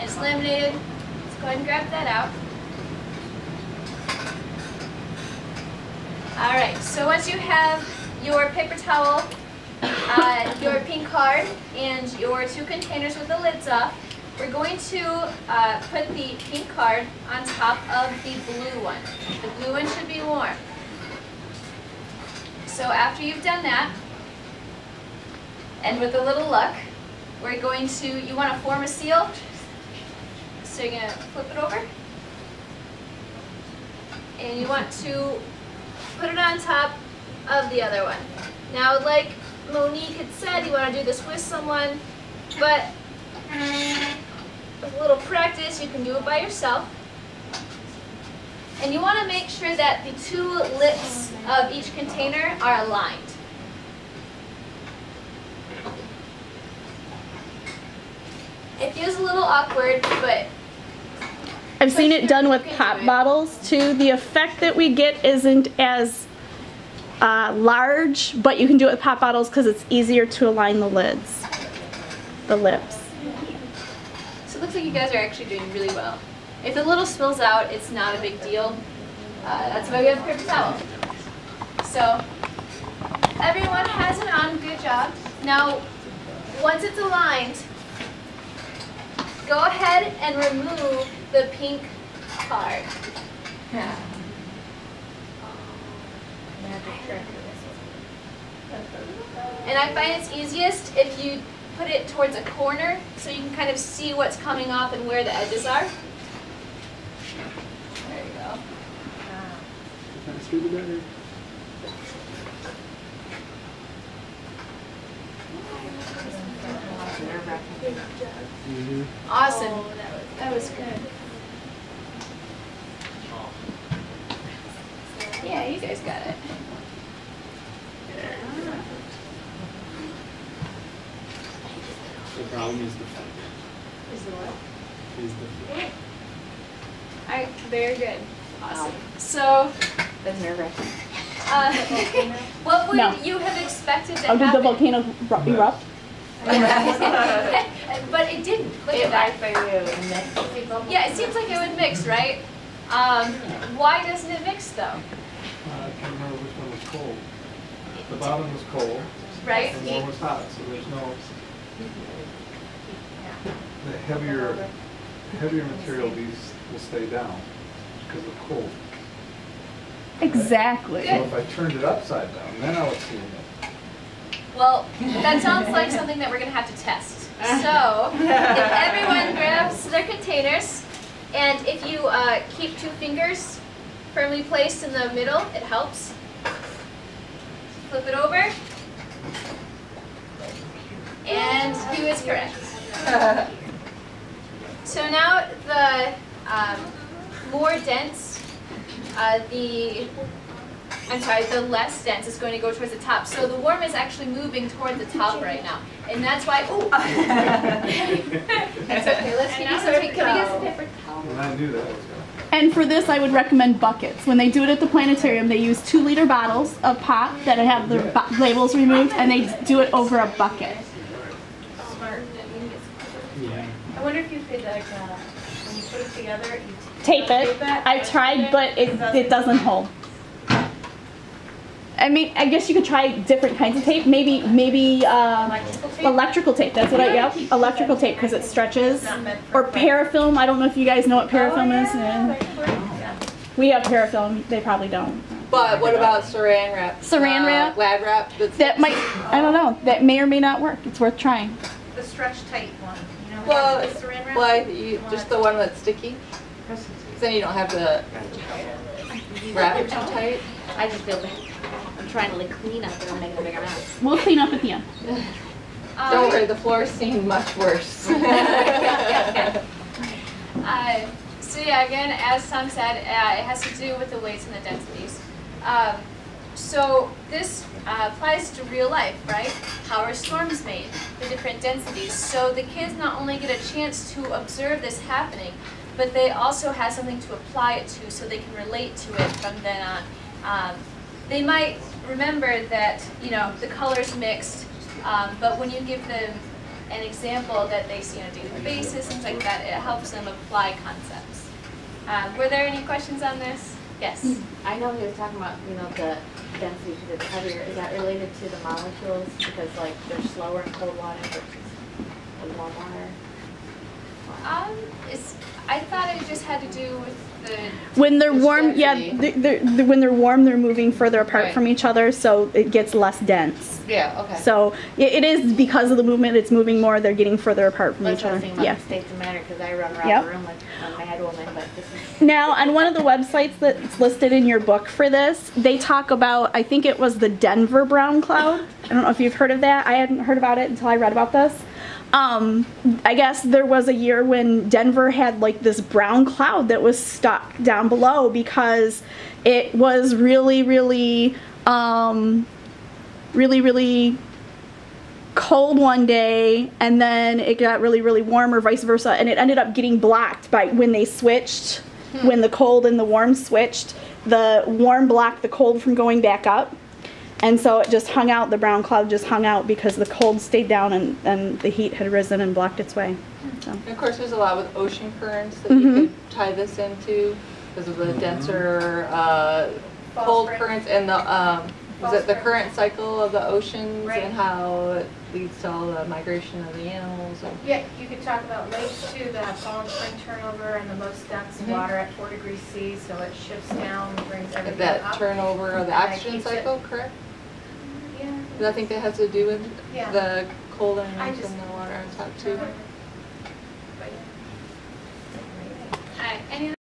and it's laminated. Let's go ahead and grab that out. All right, so once you have your paper towel, your pink card, and your 2 containers with the lids off, we're going to put the pink card on top of the blue one. The blue one should be warm. So after you've done that, and with a little luck, we're going to, you want to form a seal. So you're going to flip it over. And you want to put it on top of the other one. Now, like Monique had said, you want to do this with someone, but with a little practice, you can do it by yourself. And you want to make sure that the 2 lips of each container are aligned. It feels a little awkward, but I've seen it done with pop bottles too. The effect that we get isn't as large, but you can do it with pop bottles because it's easier to align the lids, the lips. So it looks like you guys are actually doing really well. If the little spills out, it's not a big deal. That's why we have a paper towel. So everyone has it on, good job. Now, once it's aligned, go ahead and remove the pink card. Yeah. And I find it's easiest if you put it towards a corner so you can kind of see what's coming off and where the edges are. There you go. Awesome. That was good. Yeah, you guys got it. The problem is the foot. Is the what? Is the foot. All right, very good. Awesome. So, That's nerve-wracking. what would No. you have expected to Oh, did happen? the volcano erupt? But it didn't. Look at that. Yeah, it seems like it would mix, right? Why doesn't it mix though? I can't remember which one was cold. The bottom was cold. Right? And one was hot, so there's no... The heavier material, these will stay down because of cold. Exactly. So if I turned it upside down, then I would see it. Well, that sounds like something that we're going to have to test. So, if everyone grabs their containers, and if you keep 2 fingers firmly placed in the middle, it helps. Flip it over. And he was correct. So now the more dense, the less dense is going to go towards the top. So the warm is actually moving toward the top right now. And that's why, ooh. That's okay, let's give you some, can we get some paper towel? And I knew that was going to And for this, I would recommend buckets. When they do it at the planetarium, they use 2-liter bottles of pop that have the labels removed, and they do it over a bucket. Smart. Yeah. I wonder if you could, like, when you put it together, you Tape it. I've tried, but it doesn't hold. I mean, I guess you could try different kinds of tape. Maybe electrical tape. That's what electrical tape because it stretches. Or parafilm. I don't know if you guys know what parafilm is. Yeah. We have parafilm. They probably don't. But what about saran wrap? Saran wrap? Glad wrap? That might. I don't know. That may or may not work. It's worth trying. The stretch tight one. You know, Well, the saran wrap? why just the one that's sticky? Then you don't have to wrap it too tight. I just feel bad. I'm trying to like clean up and I'm making a bigger mess. We'll clean up at the end. Don't worry, the floor's seen much worse. So yeah, again, as Tom said, it has to do with the weights and the densities. So this applies to real life, right? How are storms made? The different densities. So the kids not only get a chance to observe this happening, but they also have something to apply it to so they can relate to it from then on. They might remember that, you know, the colors mixed, but when you give them an example that they see on a daily basis, things like that. It helps them apply concepts. Were there any questions on this? Yes. I know he was talking about, you know, the density because it's heavier. Is that related to the molecules? Because like they're slower in cold water versus in warm water? I thought it just had to do with the. When they're warm, yeah, density. when they're warm, they're moving further apart Right. from each other, so it gets less dense. Yeah, okay. So it is because of the movement, it's moving more, they're getting further apart from That's each what I other. was thinking Yeah. about the states of matter because I run around Yep. the room like a mad woman, but this is. Now, on one of the websites that's listed in your book for this, they talk about, I think it was the Denver brown cloud. I don't know if you've heard of that. I hadn't heard about it until I read about this. I guess there was a year when Denver had like this brown cloud that was stuck down below because it was really, really cold one day, and then it got really, really warm, or vice versa, and it ended up getting blocked by when they switched, when the cold and the warm switched. The warm blocked the cold from going back up, and so it just hung out. The brown cloud just hung out because the cold stayed down and the heat had risen and blocked its way. So. And of course, there's a lot with ocean currents that you could tie this into because of the denser cold currents and the is it the current cycle of the oceans and how it leads to all the migration of the animals? And Yeah, you could talk about lakes too that have fall and spring turnover and the most dense water at 4 degrees C, so it shifts down and brings everything that up. turnover of the And it oxygen keeps it- cycle, correct? Yeah. Do I think that has to do with Yeah. the cold I elements just- in the water on top too? But yeah. Any